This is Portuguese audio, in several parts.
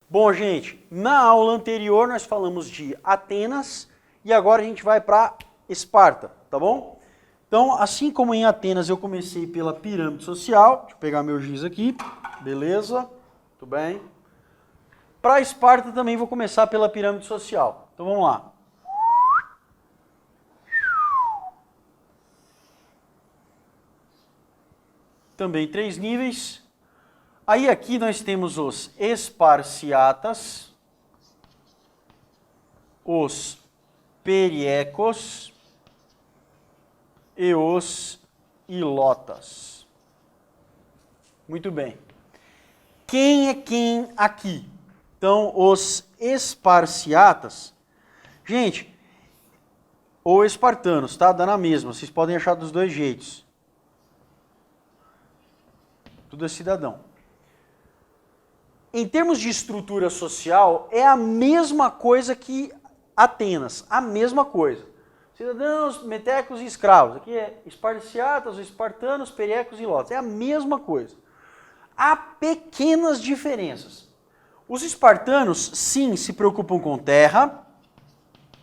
Bom, gente, na aula anterior nós falamos de Atenas e agora a gente vai para Esparta, tá bom? Então, assim como em Atenas eu comecei pela pirâmide social, deixa eu pegar meu giz aqui, beleza, tudo bem. Para Esparta também vou começar pela pirâmide social, então vamos lá. Também 3 níveis. Aí aqui nós temos os esparciatas, os periecos e os ilotas. Muito bem. Quem é quem aqui? Então, os esparciatas, gente, ou espartanos, tá? Dá na mesma, vocês podem achar dos dois jeitos. Tudo é cidadão. Em termos de estrutura social, é a mesma coisa que Atenas, a mesma coisa. Cidadãos, metecos e escravos. Aqui é esparciatas, espartanos, periecos e ilotas. É a mesma coisa. Há pequenas diferenças. Os espartanos, sim, se preocupam com terra,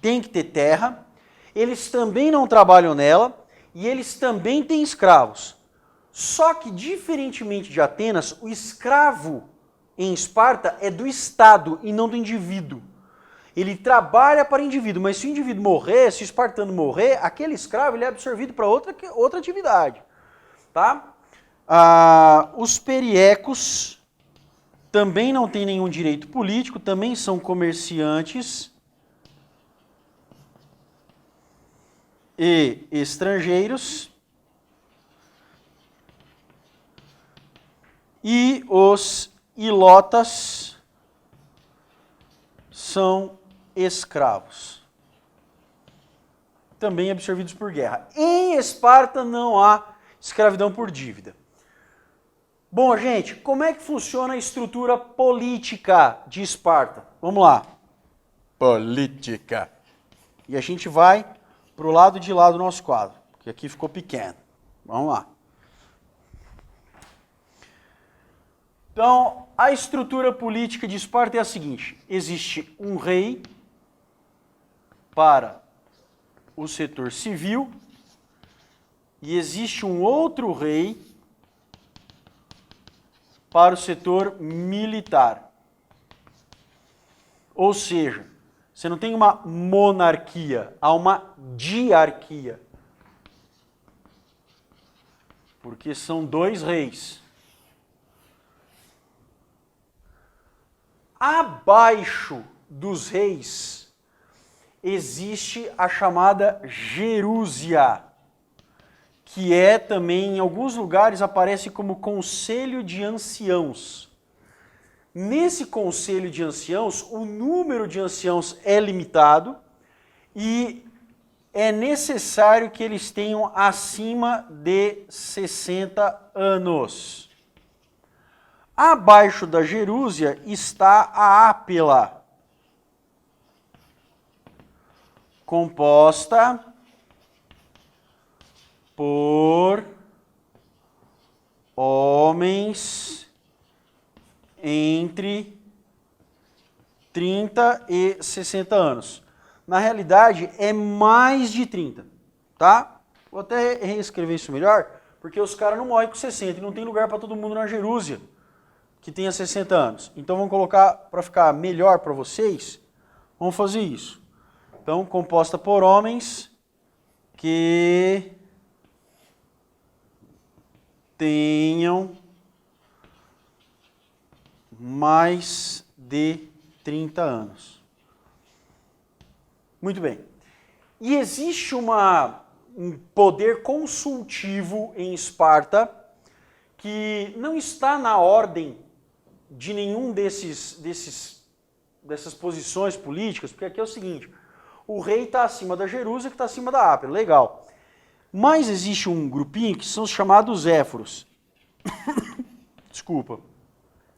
tem que ter terra, eles também não trabalham nela e eles também têm escravos. Só que, diferentemente de Atenas, o escravo em Esparta é do Estado e não do indivíduo. Ele trabalha para o indivíduo, mas se o indivíduo morrer, se o espartano morrer, aquele escravo ele é absorvido para outra atividade. Tá? Os periecos também não têm nenhum direito político, também são comerciantes e estrangeiros. E os ilotas são escravos, também absorvidos por guerra. Em Esparta não há escravidão por dívida. Bom, gente, como é que funciona a estrutura política de Esparta? Vamos lá. Política. E a gente vai para o lado de lá do nosso quadro, porque aqui ficou pequeno. Vamos lá. Então, a estrutura política de Esparta é a seguinte: existe um rei para o setor civil e existe um outro rei para o setor militar. Ou seja, você não tem uma monarquia, há uma diarquia. Porque são 2 reis. Abaixo dos reis existe a chamada gerúsia, que é também, em alguns lugares, aparece como conselho de anciãos. Nesse conselho de anciãos, o número de anciãos é limitado e é necessário que eles tenham acima de 60 anos. Abaixo da gerúsia está a ápila, composta por homens entre 30 e 60 anos. Na realidade, é mais de 30, tá? Vou até reescrever isso melhor, porque os caras não morrem com 60 e não tem lugar para todo mundo na gerúsia que tenha 60 anos. Então vamos colocar, para ficar melhor para vocês, vamos fazer isso. Então, composta por homens que tenham mais de 30 anos. Muito bem. E existe um poder consultivo em Esparta que não está na ordem de nenhum dessas posições políticas, porque aqui é o seguinte: o rei está acima da gerúsia, que está acima da ápila, legal. Mas existe um grupinho que são os chamados éforos. Desculpa.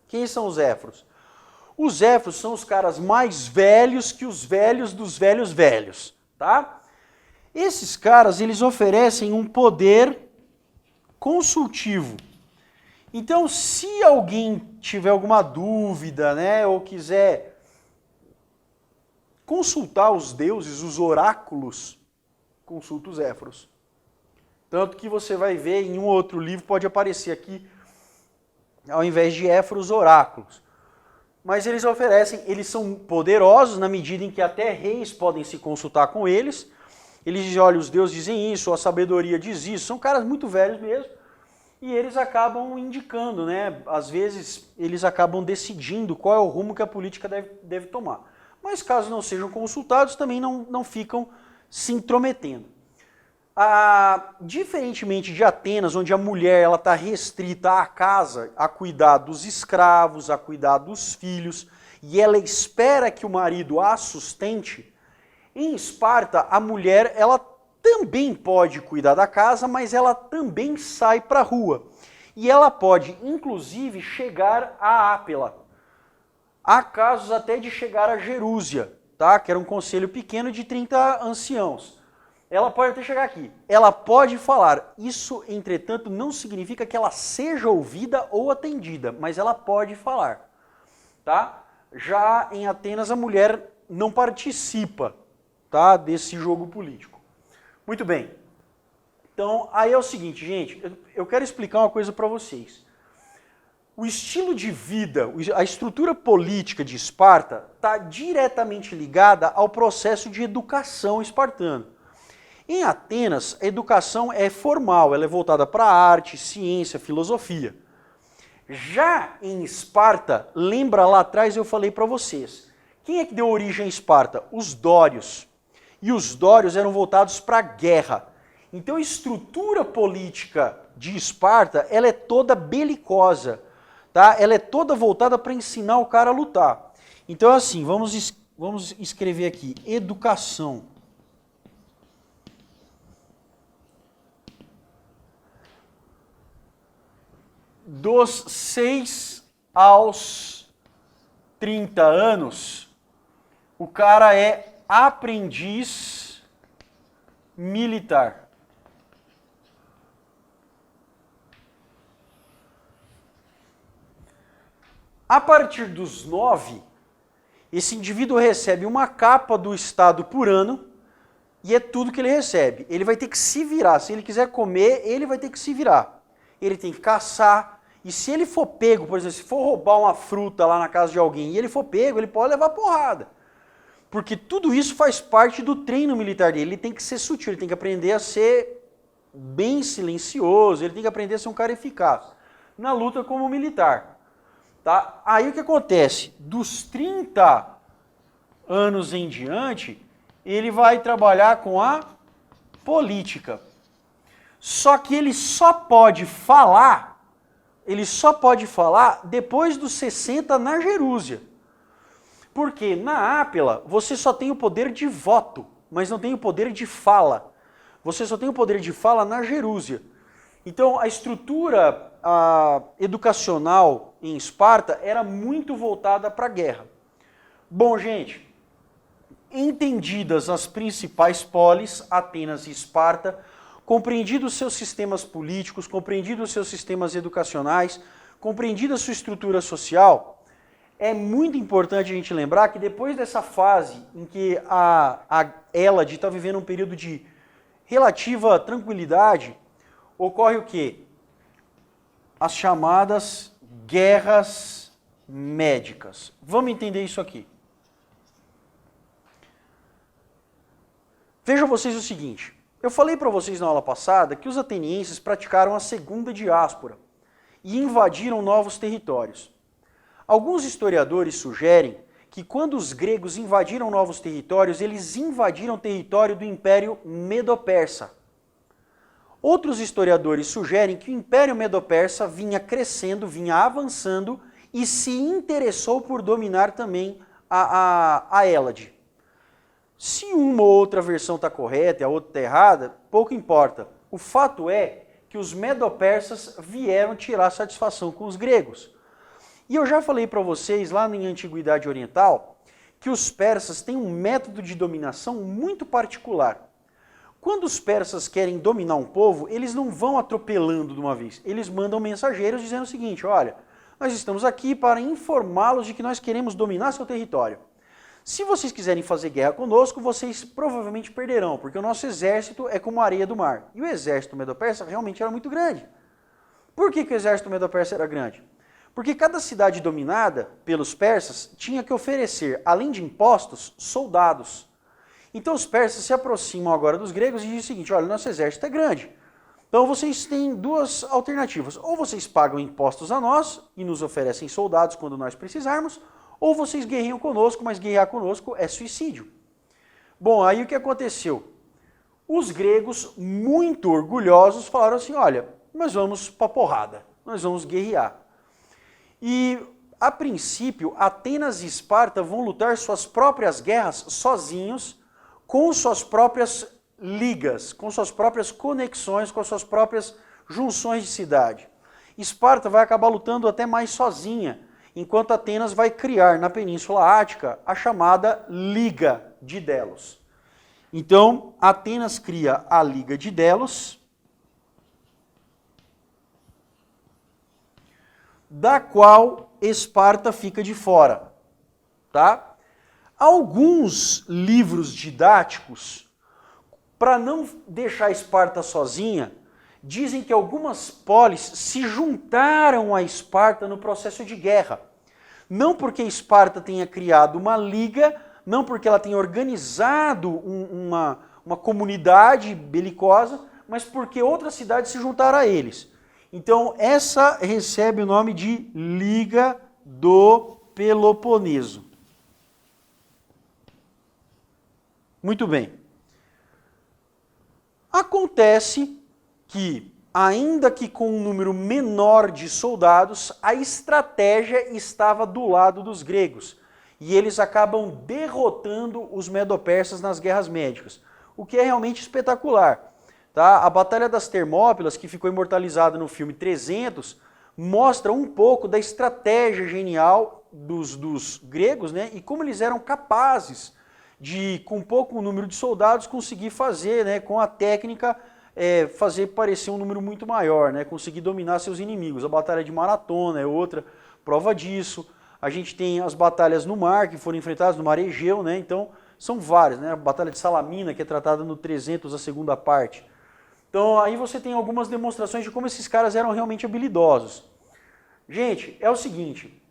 Quem são os éforos? Os éforos são os caras mais velhos que os velhos dos velhos velhos. tá? Esses caras, eles oferecem um poder consultivo. Então, se alguém tiver alguma dúvida, né, ou quiser consultar os deuses, os oráculos, consulta os éforos. Tanto que você vai ver em um outro livro, pode aparecer aqui, ao invés de éforos, oráculos. Mas eles oferecem, eles são poderosos na medida em que até reis podem se consultar com eles. Eles dizem, olha, os deuses dizem isso, a sabedoria diz isso. São caras muito velhos mesmo. E eles acabam indicando, né? Às vezes eles acabam decidindo qual é o rumo que a política deve tomar. Mas caso não sejam consultados, também não ficam se intrometendo. Diferentemente de Atenas, onde a mulher está restrita à casa, a cuidar dos escravos, a cuidar dos filhos, e ela espera que o marido a sustente, em Esparta a mulher ela também pode cuidar da casa, mas ela também sai para a rua. E ela pode, inclusive, chegar a Ápela. Há casos até de chegar a Jerúsia, tá? Que era um conselho pequeno de 30 anciãos. Ela pode até chegar aqui. Ela pode falar. Isso, entretanto, não significa que ela seja ouvida ou atendida, mas ela pode falar. Tá? Já em Atenas, a mulher não participa, tá, desse jogo político. Muito bem. Então, aí é o seguinte, gente, eu quero explicar uma coisa para vocês. O estilo de vida, a estrutura política de Esparta está diretamente ligada ao processo de educação espartano. Em Atenas, a educação é formal, ela é voltada para arte, ciência, filosofia. Já em Esparta, lembra lá atrás eu falei para vocês, quem é que deu origem a Esparta? Os dórios. E os dórios eram voltados para a guerra. Então a estrutura política de Esparta, ela é toda belicosa, tá? Ela é toda voltada para ensinar o cara a lutar. Então assim, vamos escrever aqui, educação. Dos 6 aos 30 anos, o cara é aprendiz militar. A partir dos 9, esse indivíduo recebe uma capa do Estado por ano e é tudo que ele recebe. Ele vai ter que se virar. Se ele quiser comer, ele vai ter que se virar. Ele tem que caçar. E se ele for pego, por exemplo, se for roubar uma fruta lá na casa de alguém e ele for pego, ele pode levar porrada. Porque tudo isso faz parte do treino militar dele. Ele tem que ser sutil, ele tem que aprender a ser bem silencioso, ele tem que aprender a ser um cara eficaz na luta como militar. Tá? Aí o que acontece? Dos 30 anos em diante, ele vai trabalhar com a política. Só que ele só pode falar depois dos 60 na Jerúsia. Porque na Ápela você só tem o poder de voto, mas não tem o poder de fala. Você só tem o poder de fala na Jerúsia. Então a estrutura educacional em Esparta era muito voltada para a guerra. Bom, gente, entendidas as principais polis, Atenas e Esparta, compreendidos seus sistemas políticos, compreendidos seus sistemas educacionais, compreendida sua estrutura social, é muito importante a gente lembrar que depois dessa fase em que a Hélade está vivendo um período de relativa tranquilidade, ocorre o quê? As chamadas guerras médicas. Vamos entender isso aqui. Vejam vocês o seguinte, eu falei para vocês na aula passada que os atenienses praticaram a segunda diáspora e invadiram novos territórios. Alguns historiadores sugerem que quando os gregos invadiram novos territórios, eles invadiram o território do Império Medo-Persa. Outros historiadores sugerem que o Império Medo-Persa vinha crescendo, vinha avançando e se interessou por dominar também a Hélade. Se uma ou outra versão está correta e a outra está errada, pouco importa. O fato é que os medo-persas vieram tirar satisfação com os gregos. E eu já falei para vocês lá na Antiguidade Oriental que os persas têm um método de dominação muito particular. Quando os persas querem dominar um povo, eles não vão atropelando de uma vez. Eles mandam mensageiros dizendo o seguinte: olha, nós estamos aqui para informá-los de que nós queremos dominar seu território. Se vocês quiserem fazer guerra conosco, vocês provavelmente perderão, porque o nosso exército é como a areia do mar. E o exército medo-persa realmente era muito grande. Por que o exército medo-persa era grande? Porque cada cidade dominada pelos persas tinha que oferecer, além de impostos, soldados. Então os persas se aproximam agora dos gregos e dizem o seguinte: olha, nosso exército é grande. Então vocês têm duas alternativas. Ou vocês pagam impostos a nós e nos oferecem soldados quando nós precisarmos, ou vocês guerreiam conosco, mas guerrear conosco é suicídio. Bom, aí o que aconteceu? Os gregos, muito orgulhosos, falaram assim: olha, nós vamos pra porrada, nós vamos guerrear. E, a princípio, Atenas e Esparta vão lutar suas próprias guerras sozinhos, com suas próprias ligas, com suas próprias conexões, com suas próprias junções de cidade. Esparta vai acabar lutando até mais sozinha, enquanto Atenas vai criar na Península Ática a chamada Liga de Delos. Então, Atenas cria a Liga de Delos, da qual Esparta fica de fora, tá? Alguns livros didáticos, para não deixar Esparta sozinha, dizem que algumas polis se juntaram a Esparta no processo de guerra. Não porque Esparta tenha criado uma liga, não porque ela tenha organizado uma comunidade belicosa, mas porque outras cidades se juntaram a eles. Então, essa recebe o nome de Liga do Peloponeso. Muito bem. Acontece que, ainda que com um número menor de soldados, a estratégia estava do lado dos gregos. E eles acabam derrotando os medo-persas nas guerras médicas, o que é realmente espetacular. Tá? A Batalha das Termópilas, que ficou imortalizada no filme 300, mostra um pouco da estratégia genial dos gregos, né? E como eles eram capazes de, com pouco número de soldados, conseguir fazer, né, com a técnica, fazer parecer um número muito maior, né? Conseguir dominar seus inimigos. A Batalha de Maratona é outra prova disso. A gente tem as batalhas no mar, que foram enfrentadas no mar Egeu, né? Então, são várias, né? A Batalha de Salamina, que é tratada no 300, a segunda parte. Então, aí você tem algumas demonstrações de como esses caras eram realmente habilidosos. Gente, é o seguinte,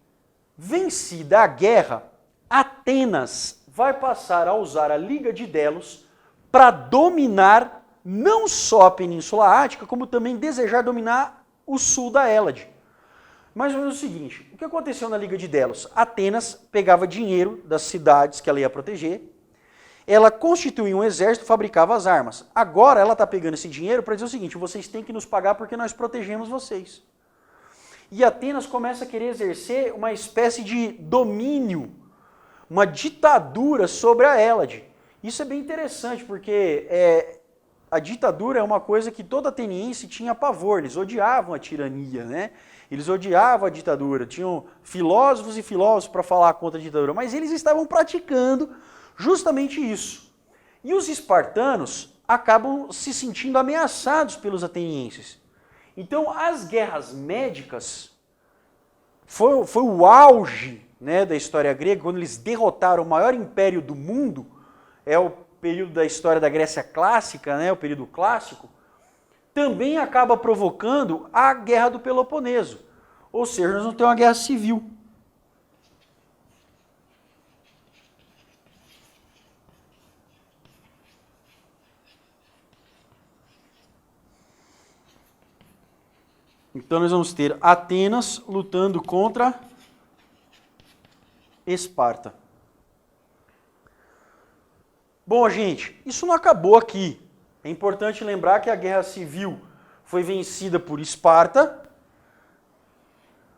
vencida a guerra, Atenas vai passar a usar a Liga de Delos para dominar não só a Península Ática, como também desejar dominar o sul da Hélade. Mais ou menos o seguinte, o que aconteceu na Liga de Delos? Atenas pegava dinheiro das cidades que ela ia proteger, ela constituía um exército, fabricava as armas. Agora ela está pegando esse dinheiro para dizer o seguinte: vocês têm que nos pagar porque nós protegemos vocês. E Atenas começa a querer exercer uma espécie de domínio, uma ditadura sobre a Hélade. Isso é bem interessante, porque a ditadura é uma coisa que todo ateniense tinha pavor, eles odiavam a tirania, né? Eles odiavam a ditadura, tinham filósofos e filósofos para falar contra a ditadura, mas eles estavam praticando justamente isso. E os espartanos acabam se sentindo ameaçados pelos atenienses. Então, as guerras médicas foi o auge, né, da história grega, quando eles derrotaram o maior império do mundo, é o período da história da Grécia clássica, né, o período clássico, também acaba provocando a Guerra do Peloponeso. Ou seja, nós vamos ter uma guerra civil. Então nós vamos ter Atenas lutando contra Esparta. Bom, gente, isso não acabou aqui. É importante lembrar que a guerra civil foi vencida por Esparta,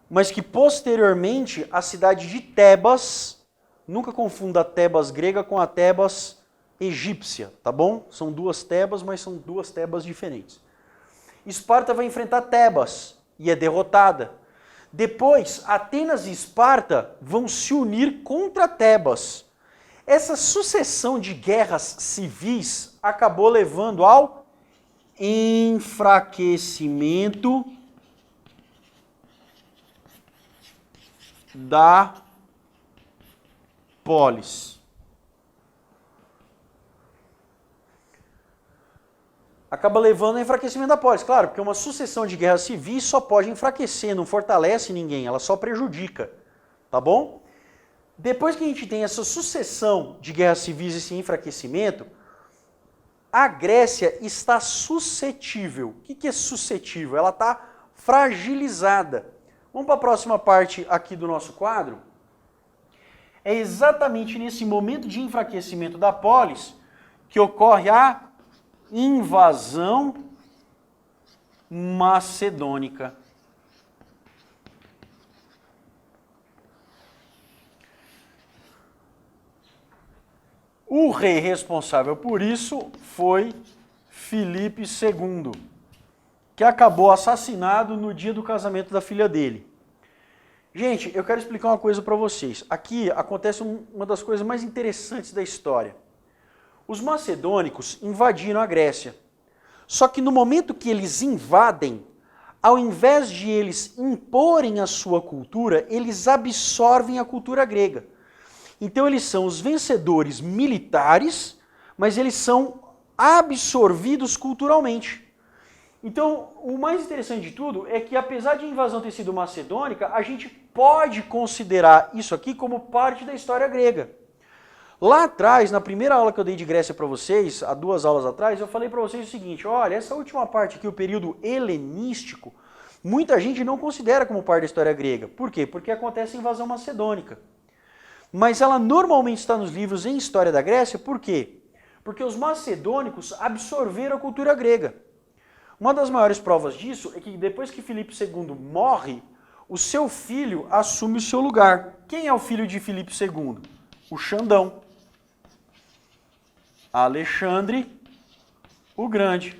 mas que posteriormente a cidade de Tebas, nunca confunda a Tebas grega com a Tebas egípcia, tá bom? São duas Tebas, mas são duas Tebas diferentes. Esparta vai enfrentar Tebas e é derrotada. Depois, Atenas e Esparta vão se unir contra Tebas. Essa sucessão de guerras civis acabou levando ao enfraquecimento da polis. Acaba levando ao enfraquecimento da polis. Claro, porque uma sucessão de guerras civis só pode enfraquecer, não fortalece ninguém, ela só prejudica. Tá bom? Depois que a gente tem essa sucessão de guerras civis e esse enfraquecimento, a Grécia está suscetível. O que é suscetível? Ela está fragilizada. Vamos para a próxima parte aqui do nosso quadro. É exatamente nesse momento de enfraquecimento da polis que ocorre a invasão macedônica. O rei responsável por isso foi Filipe II, que acabou assassinado no dia do casamento da filha dele. Gente, eu quero explicar uma coisa para vocês. Aqui acontece uma das coisas mais interessantes da história. Os macedônicos invadiram a Grécia. Só que no momento que eles invadem, ao invés de eles imporem a sua cultura, eles absorvem a cultura grega. Então eles são os vencedores militares, mas eles são absorvidos culturalmente. Então, o mais interessante de tudo é que, apesar de a invasão ter sido macedônica, a gente pode considerar isso aqui como parte da história grega. Lá atrás, na primeira aula que eu dei de Grécia para vocês, há 2 aulas atrás, eu falei para vocês o seguinte: olha, essa última parte aqui, o período helenístico, muita gente não considera como parte da história grega. Por quê? Porque acontece a invasão macedônica. Mas ela normalmente está nos livros em história da Grécia, por quê? Porque os macedônicos absorveram a cultura grega. Uma das maiores provas disso é que depois que Filipe II morre, o seu filho assume o seu lugar. Quem é o filho de Filipe II? O Xandão. Alexandre o Grande.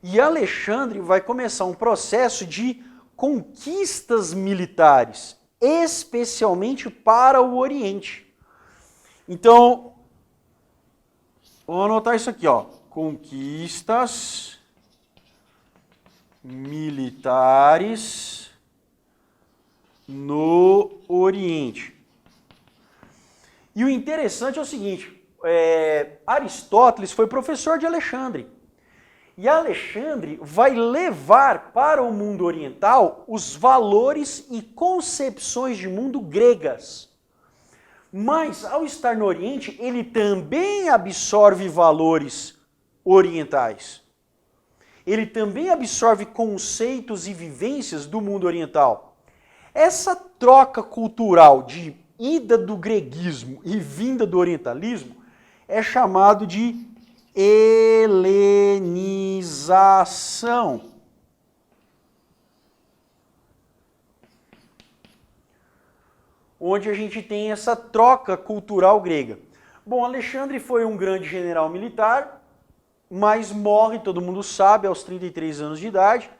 E Alexandre vai começar um processo de conquistas militares, especialmente para o Oriente. Então, vamos anotar isso aqui, ó. Conquistas militares no Oriente. E o interessante é o seguinte, Aristóteles foi professor de Alexandre. E Alexandre vai levar para o mundo oriental os valores e concepções de mundo gregas. Mas, ao estar no Oriente, ele também absorve valores orientais. Ele também absorve conceitos e vivências do mundo oriental. Essa troca cultural de ida do greguismo e vinda do orientalismo é chamado de helenização. Onde a gente tem essa troca cultural grega. Bom, Alexandre foi um grande general militar, mas morre, todo mundo sabe, aos 33 anos de idade.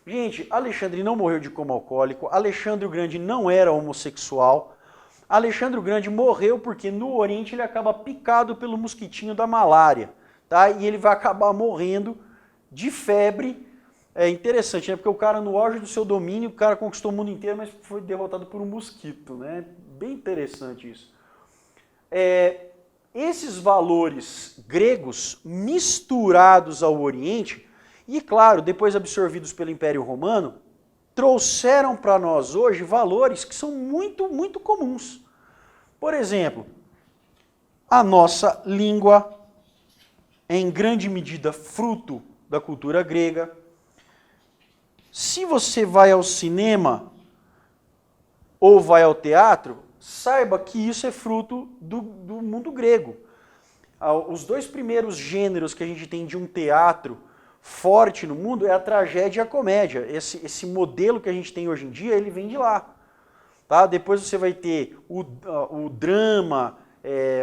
Gente, Alexandre não morreu de coma alcoólico, Alexandre o Grande não era homossexual. Alexandre o Grande morreu porque no Oriente ele acaba picado pelo mosquitinho da malária. Tá? E ele vai acabar morrendo de febre. É interessante, né? Porque o cara, no auge do seu domínio, o cara conquistou o mundo inteiro, mas foi derrotado por um mosquito, né? Bem interessante isso. Esses valores gregos misturados ao Oriente, e claro, depois absorvidos pelo Império Romano, trouxeram para nós hoje valores que são muito, muito comuns. Por exemplo, a nossa língua é em grande medida fruto da cultura grega. Se você vai ao cinema ou vai ao teatro, saiba que isso é fruto do mundo grego. Os 2 primeiros gêneros que a gente tem de um teatro forte no mundo é a tragédia e a comédia. Esse modelo que a gente tem hoje em dia, ele vem de lá. Tá? Depois você vai ter o drama,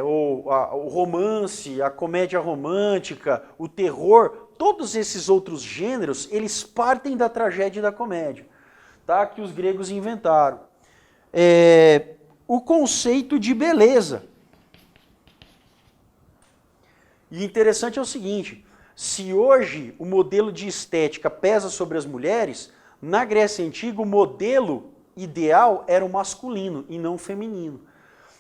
o romance, a comédia romântica, o terror. Todos esses outros gêneros, eles partem da tragédia e da comédia, tá? Que os gregos inventaram. o conceito de beleza. E interessante é o seguinte, se hoje o modelo de estética pesa sobre as mulheres, na Grécia Antiga o modelo ideal era o masculino e não o feminino.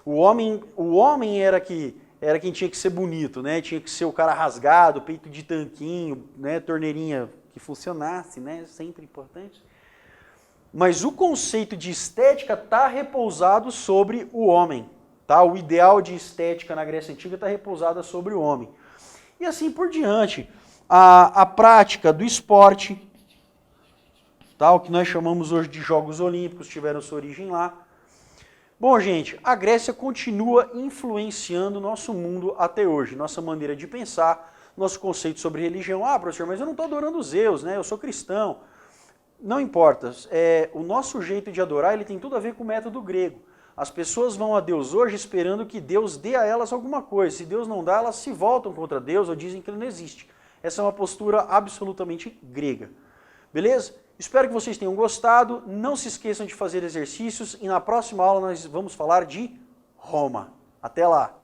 O homem era quem tinha que ser bonito, né? Tinha que ser o cara rasgado, peito de tanquinho, né? Torneirinha que funcionasse, né? Sempre importante. Mas o conceito de estética está repousado sobre o homem. Tá? O ideal de estética na Grécia Antiga está repousado sobre o homem. E assim por diante. A prática do esporte, tá? O que nós chamamos hoje de Jogos Olímpicos, tiveram sua origem lá. Bom, gente, a Grécia continua influenciando o nosso mundo até hoje, nossa maneira de pensar, nosso conceito sobre religião. Ah, professor, mas eu não estou adorando Zeus, né? Eu sou cristão. Não importa, o nosso jeito de adorar ele tem tudo a ver com o método grego. As pessoas vão a Deus hoje esperando que Deus dê a elas alguma coisa. Se Deus não dá, elas se voltam contra Deus ou dizem que ele não existe. Essa é uma postura absolutamente grega. Beleza? Espero que vocês tenham gostado. Não se esqueçam de fazer exercícios e na próxima aula nós vamos falar de Roma. Até lá!